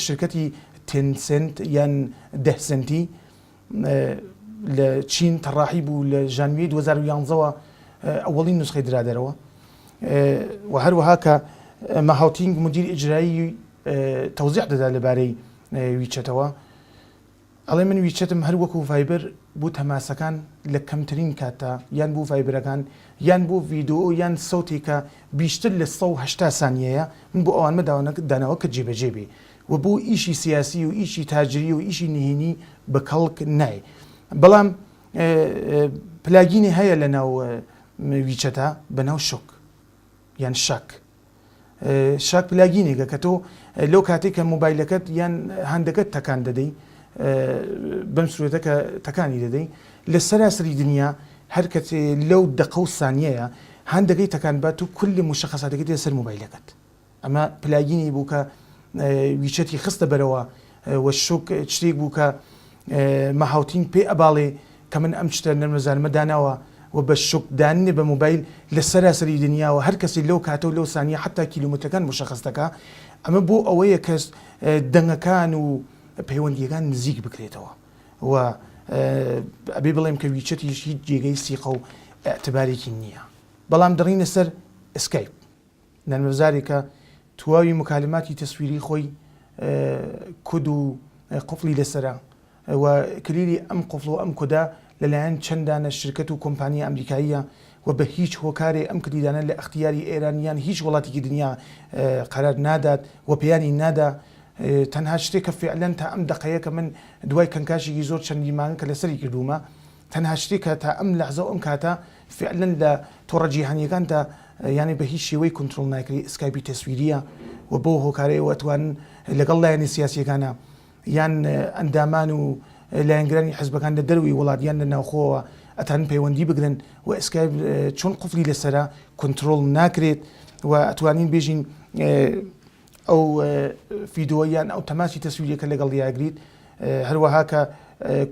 شرکەتی تێنسنت یان 10 سنتی لە چین تەڕاحی بوو لە ژانویەی 2011ەوە ئەوەڵین نسخەی درادەرەوە و هەروەها کە مەهاوتینگ مدیر ئیجرایی تەوزیح دەدا لەبارەی ویچەتەوە ئەڵێ من ویچەتم هەر وەکو فایبر بۆ تەماسەکان لە کەمترین کاتە یان بۆ فایبرەکان یان بۆ ڤیدۆ یان سەوتێکە بیشتر لە 180 سانیەیە من بۆ ئەوان داناوە کە جێبەجێ بێ و بۆ ئیشی سیاسی و ئیشی تاجری و ئیشی نهێنی بە کەڵک نای. بەڵام پلاگینی هەیە لە ناو ویچەتە بە ناو شۆک یان شاک پلاگینێکە کە تۆ لەو کاتێک کە مۆبایلەکەت یان هەندەکەت تەکان دەدەی بەم سوورەتە کە تەکانی دەدەی لە سەراسەری دنیا هەر کەسێ لەو دقە و سانیەیە هەندەکەی تەکان بات و کولی مشخصاتەکەی دێ سەر مۆبایلەکەت. ئەمە پلاگینی بوو کە ویچەتی خستە بەرەوە و شۆک شتێک بوو کە مەهاوتین پێ ئەباڵێ کە من ئەم شتە نەرمەزانمە داناوە و بە شۆکدانێ بە مۆبایل لە سەراسەری دنیاوە هەر کەسی لەو کاتە و لەو سانیە حتا کیلومترەکان مشخص دەکا. ئەمە بۆ ئەوەیە کەس دەنگەکان و پەیوەندیەکان نزیک بکرێتەوە و ئەبێ بڵێم کە ویچەتیش هیچ جێگەی سیقە و ئەعتبارێکی نییە. بەڵام دەڕینە سەر ئسکایپ نەرمەزارێکە تواوی مکالماتی تەسویری خۆی کود و قوفڵی لەسەرە و کلیلی ئەم قوفڵ و ئەم کودا لەلایەن چەندانە شرکەت و کۆمپانیە ئەمریکاییە و بە هیچ هۆکارێ ئەم کلیدانە لە ئەختیاری ئێرانیان هیچ وڵاتێکی دنیا قەرار نادات و پێیانی نادا. تەنها شتێک کە فعلەن تا ئەم دقەیە کە من دوای کەنکاشێکی زۆر چەندی مانگ کە لەسەری کردومە تەنها شتێکە تا ئەم لەحزە و ئەم کاتە فعلەن لە تۆڕە جیهانیەکان تا یعنی بە هیچ شێوەی کۆنتڕۆڵ ناکری ئسکایپی تەسویریە و بۆ هۆکارەوە توانن لەگەڵ لایەنی سیاسیەکانە یان ئەندامان و لایەنگرانی حزبەکان لە دەروی وڵاتیان لە ناوخۆوە ئەتان پەیوەندی بگرن و ئسکایپ چۆن قوفڵی لەسرە کۆنتڕۆڵ ناکرێت و ئەتوانین بێژین ئەو ڤیدۆیان ئەو تەماسی تەسویرەکە لەگەڵ دیاگریت هەروەها کە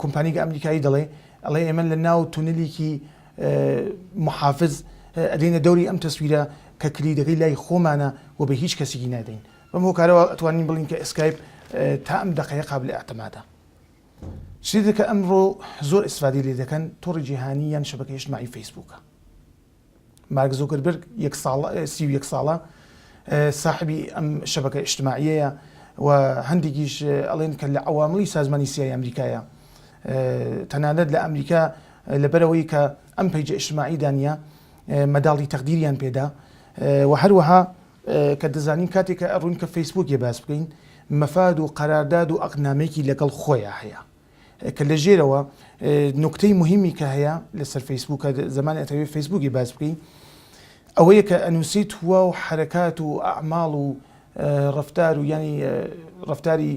کۆمپانیگە ئەمریکایی ئەڵێ ئێمە لە ناو تونلێکی محافز ئەدەینە دەوری ئەم تەسویرە کە کلیدەکەی لای خۆمانە و بە هیچ کەسێکی نادەین بەم هۆکارەوە ئەتوانین بڵین کە ئسکایپ تا ئەم دقەیە قابل ئاعتمادە. شتێک کە ئەمڕۆ زۆر ئیسفادی لێ دەکەن تۆڕی جیهانی یان شەبەکەی اجتماعی فەیسبووکە. مارک زوکربرگ 31 ساڵە صاحبی ئەم شەبەکە اجتماعیەیە و هەندێکیش ئەڵێن کە لە عوامڵی سازمانی سیایی ئەمریکایە تەنانەت لە ئەمریکا لەبەرەوەی کە ئەم پیجە اجتماعی دانیە مەداڵی تەقدیریان پێدا و هەروەها کە دەزانین کاتێککە ئەڕوون کە فەیسبووک باس بکەین مەفاد و قەرارداد و ئەقنامێکی لەگەڵ خۆیان هەیە کە لە ژێرەوە نکتەی مهمی کە هەیە لەسەر فەیسبووکە زمانی ئەتەوێت فەیسبووکی باس بکەین ئەوەیە کە ئەنووسیت وە و حرەکات و ئەعماڵ و ڕفتار و ینی ڕفتاری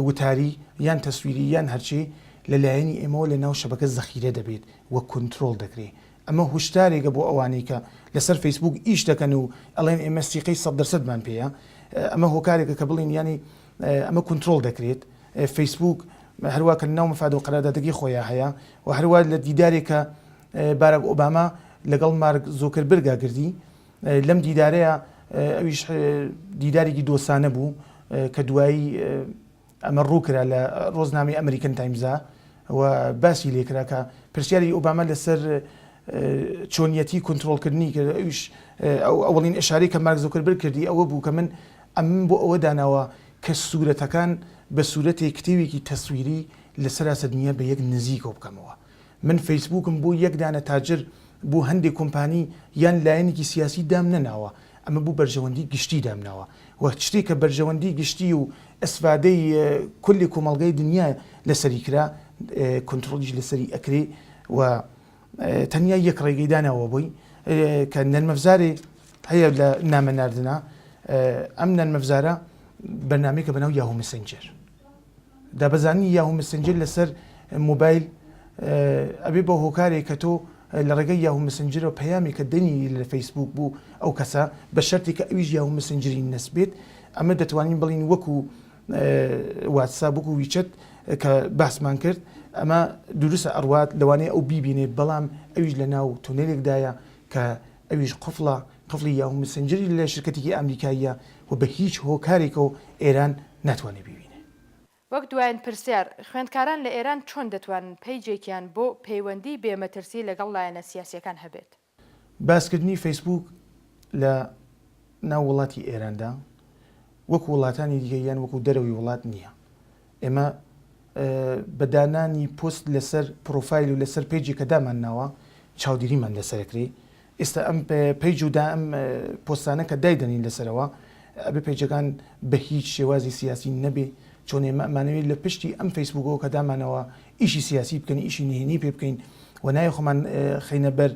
وتاری یان تەسویری یان هەرچی لەلایەنی ئێمەوە لە ناو شەبەکە زەخیرە دەبێت وە کنترۆل دەکرێت ئەمە هوشدارێکە بۆ ئەوانەی کە لەسەر فەیسبووک ئیش دەکەن و ئەڵێن ئێمە سیقەی 100%مان پێەیە ئەمە هۆکارێکە کە بڵین ینی ئەمە کنترۆل دەکرێت فەیسبووک هەروە کە ناو مەفاد و قەراردادەکەی خۆیان هەیە و هەروە لە دیدارێکە باراک ئۆباما لەگەڵ مارک زۆکربرگا کردی لەم دیدارەیە ئەویش دیدارێکی دۆسانە بوو کە دوایی ئەمە ڕووکرا لە ڕۆژنامەی ئەمریکن تایمزا و باسی لێکرا کە پرسیاری ئۆباما لەسەر چۆنیەتی کنترۆلکردنی کرد ئەویش ئەوڵین ئشارەی کە مارک زۆکربرگ کردی ئەوە بوو کە من ئەم بۆ ئەوە داناوە کە سوورەتەکان بە سوورەتێک کتێوێکی تەسویری لەسەر دنیا بە یەک نزیکەوە بکەمەوە من فەیسبووکم بۆ یەک دانە تاجر بۆ هەندێک کۆمپانی یان لایەنێکی سیاسی دام نەناوە ئەمە بوو بەرژەوەندی گشتی دامناوە و شتێک کە بەرژەوەندی گشتی و ئەسفادەی کولی کۆمەڵگەی دنیا لەسەری کرا کنترۆلیش لەسەری ئەکرێ و تەنیا یەک ڕێگەی داناوە بووی کە نەرمەفزارێ هەیە لە نامەناردنا ئەم نەرمەفزارە بەرنامەیەکە بەناو یاهو مسنجر دابەزانی یاهو مسنجر لەسەر موبایل ئەبێ بە هۆکارێک کە تۆ لە ڕێگەی یاهو مسنجرەوە پەیامی کە دەنی لە فەیسبووک بوو ئەو کەسە بە شەرتی کە ئەویش یاهو مسنجری نەسبێت ئەمە دەتوانین بڵین وەکو واتساب وەکو ویچەت کە باسمان کرد ئەمە دروستە ئەڕوات لەوانەیە ئەو بیبینێ بەڵام ئەویش لە ناو تونێلێکدایە کە ئەویش قفڵی یاهو مسنجری لە شرکەتێکی ئەمریکاییە و بە هیچ هۆکارێکەوە ئێران ناتوانێت ببینێ. وەک دوایین پرسیار خوێندکاران لە ئێران چۆن دەتوانن پیجێکیان بۆ پەیوەندی بێمەترسی لەگەڵ لایەنە سیاسیەکان هەبێت؟ باسکردنی فەیسبووک لە ناو وڵاتی ئێراندا وەکو وڵاتانی دیکە یان وەکو دەرەوەی وڵات نییە. ئێمە بەدانانی پۆست لەسەر پرۆفایل و لەسەر پیجی کە دامان ناوە چاودێریمان لەسەرکرێ ئێستا ئەم پیج و دا ئەم پۆستانە کە دایدەنین لەسەرەوە ئەبێ پیجەکان بە هیچ شێوازی سیاسی نەبێ چۆن ئێمە ئەمانەوێت لە پشتی ئەم فەیسبووکەوە کە دامانەوە ئیشی سیاسی بکەین ئیشی نهێنی پێ بکەین و نایە خۆمان خەینە بەر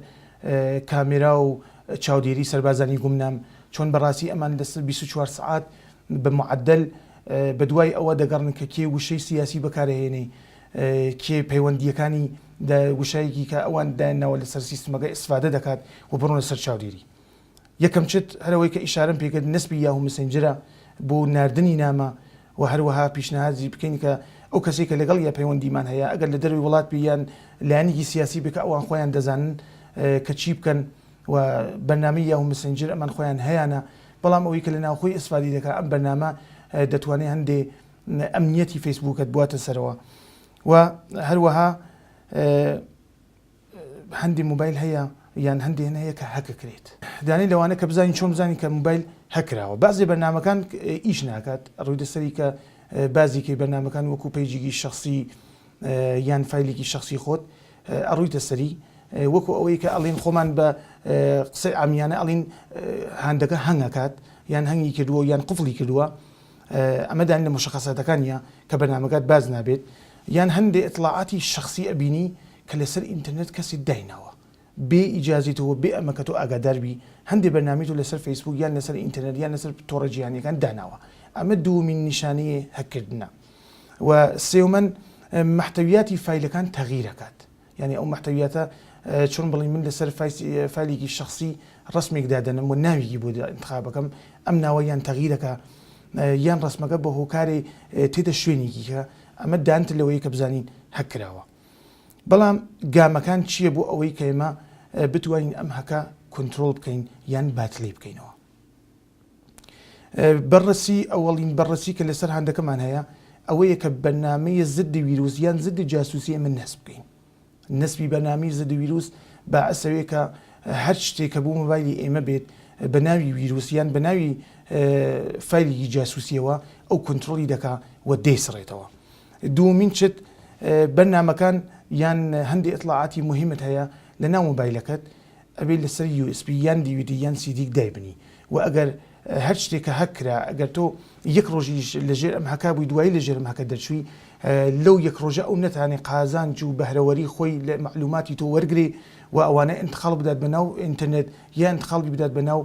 کامێرا و چاودێری سەربازانی گومنام چۆن بەڕاستی ئەمان لەسەر 24 سعات بە معدل بە دوای ئەوە دەگەڕن کە کێ وشەی سیاسی بەکارهێنێ کێ پەیوەندیەکانی وشایەکی کە ئەوان دایانەوە لەسەر سیستمەکە ئیسفادە دەکات و بڕۆنە سەر چاودێری. یەکەم چت هەرەوەی کە ئیشارەم پێکرد نسبی یاهو مسنجرە بۆ ناردنی نامە و هەروەها پیشنهادی بکەین کە ئەو کەسێک کە لەگەڵ یا پەیوەندیمان هەیە ئەگەر لە دەروی وڵات بیان لایەنێکی سیاسی بکە ئەوان خۆیان دەزانن کە چی بکەن و بەرنامەی یاهو مسنجر ئەمان خۆیان هەیەە بەڵام ئەوەی کە لە ناوخۆی ئیسفادی دەکات ئەم بەرنامە دەتوانێت هەندێ ئەمنیەتی فەیسبووکت بواتە سەرەوە و هەروەها هەندی موبایل هەیە یان هەندێن هەیە کە هەکەکرێت دانی لەوانە کە بزانین چۆن بزانین کە موبایل هەکراوە بازی بەرنامەکان ئیش ناکات ڕووی دەسەری کە بازیکەی بەرنامەکان وەکو پیجێکی شخصی یان فایلێکی شخصی خۆت ئەڕووی دەسەری وەکو ئەوەی کە ئەڵین خۆمان بە قسەی ئامیانە ئەڵین هەندەکە هەنگەکات یان هەنگی کردووە یان قفڵی کردووە ئەمەدان لە مشخصاتەکانیە کە بەرنامەکات باز نابێت یان هەندێک ئەطلاعاتی شخصی ئەبینی کە لەسەر ئینتەرنێت کەسی دایناوە بێ ئیجازیتەوە بێ ئەمە کە تۆ ئاگاداربی هەندێک بەرنامیت و لەسەر فەیسبوک یان لەسەر ئینتەرنێت یان لەسەر تۆڕە جیهانیەکان داناوە ئەمە دوومین نیشانەیە هەکردنە و سێومەن محتەویاتی فایلەکان تەغیرەکات یعنی ئەو محتەویاتە چۆن بڵی من لەسەر فایلێکی شخصی ڕسمێکدا دەنم و ناوێکی بۆ انتخابەکەم ئەم ناوە یان تەغیرەکە یان ڕسمەکە بە هۆکارێ تێدە شوێنێکی کە ئەمە دانتە لەوەی کە بزانین هەک کراوە. بەڵام گامەکان چییە بۆ ئەوەی کە ئێمە بتوانین ئەم هەکە کۆنتترۆل بکەین یان باتلێ بکەینەوە. بەڕسی ئەوەڵین بەڕسی کە لەسەر هەندەکەمان هەیە ئەوەیە کە بەنامەیە زدی ویرروس یان زدی جاسووسی ئەمە نەسب بکەین. نسبی بەنامی زدی ویرروس بەعسەوەیە کە هەر شتێکە بوو مۆبایلی ئێمە بێت بە ناوی ویرروسیان بە ناوی فایلی جاسووسیەوە ئەو کۆنتترۆلی دەکا و دەیسڕێتەوە. دومین چت بەرنامەکان یان هەندێک ئەطلاعاتی مهمت هەیە لە ناو مۆبایلەکەت ئەبێ لەسەر USB یان DVD یان CD دایبنی و ئەگەر هەر شتێکە هەکرا ئەگەر تۆ یەک ڕۆژیش لەژێر ئەم هەکا بووی دوایی لەژێر ئەم هەکە دەرچووی لەو یەک ڕۆژە ئەو نەتانێ قازانج و بەهرەوەری خۆی لە معلوماتی تۆ وەرگێ و ئەوانە انتقال بدات بە ناو ئینتەرنێت یان انتقاڵی بدات بە ناو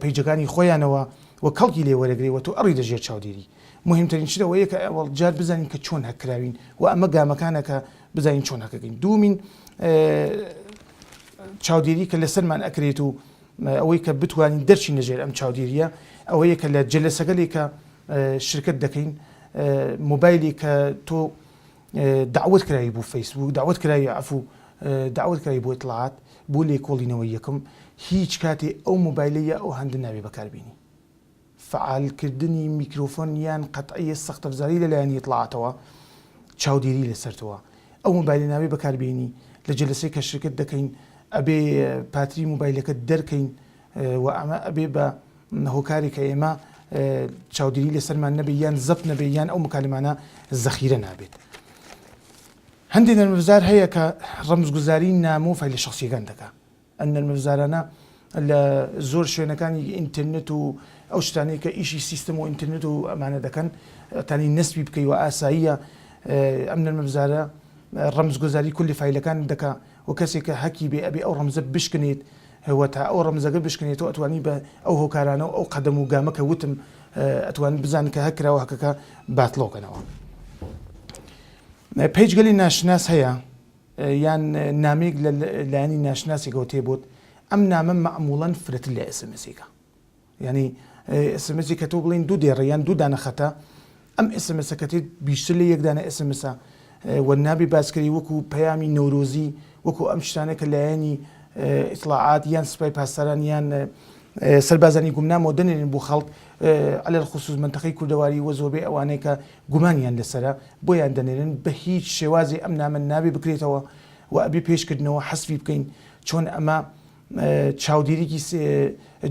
پەیجەکانی خۆیانەوە و کەڵکی لێ وەرەگرێ و تۆ ئەڕی دەژێر چاودێری. مهمترین شتەوەیە کە ئەوڵ جار بزانین کە چۆن هەکراوین و ئەمە گامەکانەکە بزانین چۆن هەکەکەین. دومین چاودێری کە لەسەرمان ئەکرێت و ئەوەی کە بتوانین دەرچین لەژێر ئەم چاودێریە ئەوەیە کە لە جلسەگەلێکە شرکت دەکەین مۆبایلی کە تۆ داوت کرایی بۆ فەیسبوک داوت کرایی ئەفو داوت کرایی بۆ ئیطلاعات بۆ لێکۆڵینەوەی یەکەم هیچ کاتێ ئەو مۆبایلەیە ئەو هەندە ناوێ بەکاربیێنی. فعالکردنی میکرۆفۆن یان قەتعیە سەختەفزاری لەلایەن ئیطلاعاتەوە چاودێری لەسەرتەوە ئەو مۆبایلی ناوێ بەکاربیێنی لە جلسەی کە شرکت دەکەین ئەبێ پاتری مۆبایلەکە دەرکەین و ئەمە ئەبێ بە هۆکاری کە ئێمە چاودێری لەسەرمان نەبێ یان زەب نەبێ یان ئەو مکالمانە زەخیرە نابێت. هەندێک نەرمەفزار هەیە کە ڕەمزگوزاری نامۆ فایلە شخصیەکان دەکات. ئەم نەرمەفزارانە لە زۆر شوێنەکانی ئینترنێت و ئەو شتانەی کە ئیشی سیستم و ئینترنێت و ئەمانە دەکەن تانی نسبی بکەی و ئاساییە ئەم نەرمەفزارە ڕەمزگوزاری کولی فایلەکان دەکا و کەسێک کە هەکی بێ ئەبێ ئەو ڕەمزە بشکنێت هەوە تا ئەو ڕەمزەگە بشکنێتەوە ئەتوانی بە ئەو هۆکارانە و ئەو قەدەم و گامەکە وتم ئەتوان بزان کە هەکراوە هەکەکە باتڵۆکەنەوە. پێیجگەلی ناشناس هەیە یان نامێک لە لایەنی ناشناسێکەوە تێبوت ئەم نامە مەعموڵەن فرەتر لە ئسمسێکە ینی ئسمسی کە تۆ بڵین دوو دێڕە یان دوو دانە خەتە ئەم ئسمسەکەتێت بیشتر لە یەکدانە ئسمسە و نابی باسکەری وەکو پەیامی نەورۆزی وەکو ئەم شتانە کە لایەنی ئیطلاعات یان سوپای پاسەران یان سەربازانی گومنامەوە دەنێنن بۆ خەڵک على الخصوص منتەقەی کوردەواری وە زۆربەی ئەوانەیە کە گومانیان لەسەرە بۆیان دەنێرن بە هیچ شێوازی ئەم نامە نابێ بکرێتەوە و ئەبێ پێشکردنەوە حەسبی بکەین چۆن ئەمە چاودێریکی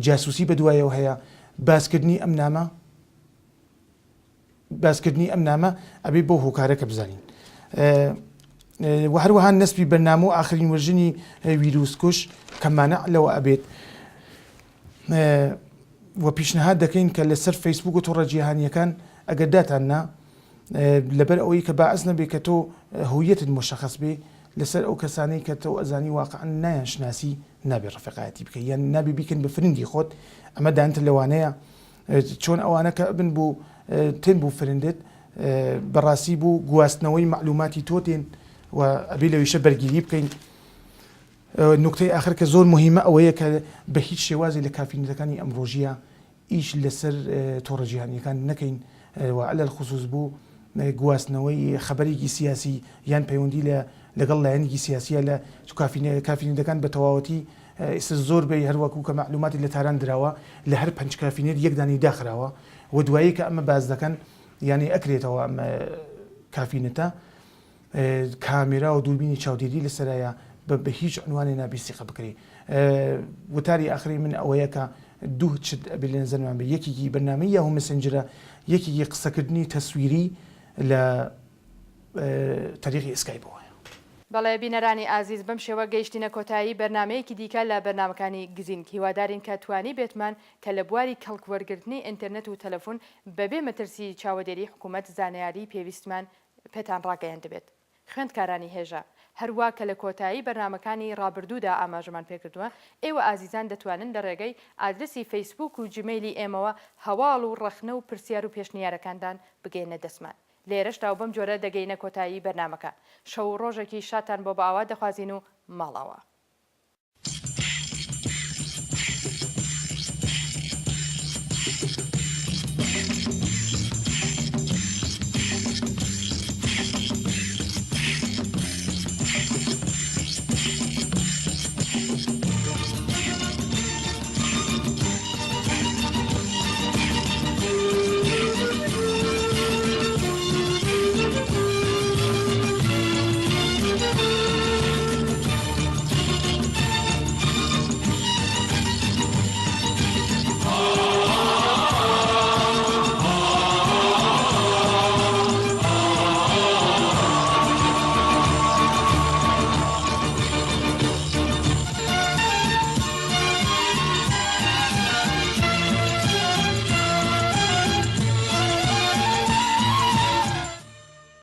جاسووسی بەدوایەوە هەیە باسکردنی ئەم نامە ئەبێ بۆ هۆکارەکە بزانین. و هەروەها نسبی بەرنامە و ئاخرین وەرژنی ویرروسکوش کەمانە لەوە ئەبێت و پیشنهاد دەکەین کە لەسەر فەیسبوک و تۆڕە جیهانیەکان ئەگەر داتاننا لەبەر ئەوەی کە باعث نەبێ کە تۆ هویەتت مشخص بێ لەسەر ئەو کەسانەی کە تۆ ئەزانی واقعا نایانشناسی نابێ ڕفقایەتی بکە یان نابێ بیکەن بە فرنگی خۆت ئەمە دانتر لەوانەیە چۆن ئەوانە کە بن بوو تێن بوو فرندت بەڕاستی بوو گواستنەوەی معلوماتی تۆتێن و ئەبێ لەویشە بەرگیری بکەین. نکتەی آخر کە زۆر مهمە ئەوەیە کە بە هیچ شێوازی لە کافینەکانی ئەمڕۆژیە ئیش لەسەر تۆڕە جیهانیەکان نەکەین و على الخصوص بوو گواستنەوەی خەبەرێکی سیاسی یان پەیوەندی لەگەڵ لایەنێکی سیاسیە لە کافینەکان بە تەواوەتی ئێستا زۆر بێ هەروەکو کە معلوماتی لە تاران درراوە لە هەر پنج کافینێت یەکدانی داخراوە و دوایی کە ئەمە باز دەکەن یعنی ئەکرێتەوە ئەم کافینەتە کامێرا و دووربینی چاودێری لەسەرایە بە هیچ عنوانی نابیستیقە بکرێ. وتاری ئاخری من ئەوەیە کە دوو چ ئەبێ لە نەزەرمان بێ یەکێکی بەرنامەی یاهو مەسنجرە یەکێکی قسەکردنی تەسویری لە تەریقی ئسکایپەوە. بەڵێ بینەرانی ئازیز بەم شێوە گەیشتینە کۆتایی بەرنمەیەکی دیکە لە بەرنمەکانی گزین هیوادارین کە توانی بێتمان کە لە بواری کەڵکوەرگرتنی ئینتەرنێت و تەلەفۆن بەبێ مەترسی چاودێری حکوومەت زانیاری پێویستمان پێتان ڕاگەیان دەبێت. خوێندکارانی هێژە هەروە کە لە کۆتایی بەرنمەکانی ڕابردوودا ئاماژەمان پێکردووە ئێوە ئازیزان دەتوانن لە ڕێگەی ئادرسی فەیسبوک و جمەیلی ئێمەوە هەواڵ و ڕەخنە و پرسیار و پێشنیارەکاندان بگەینە دەستمان. لێرەشتا و بەم جۆرە دەگەینە کۆتایی بەرنمەکە. شەو ڕۆژێکی شاتان بۆ بەئاوا دەخوازین و ماڵەوە.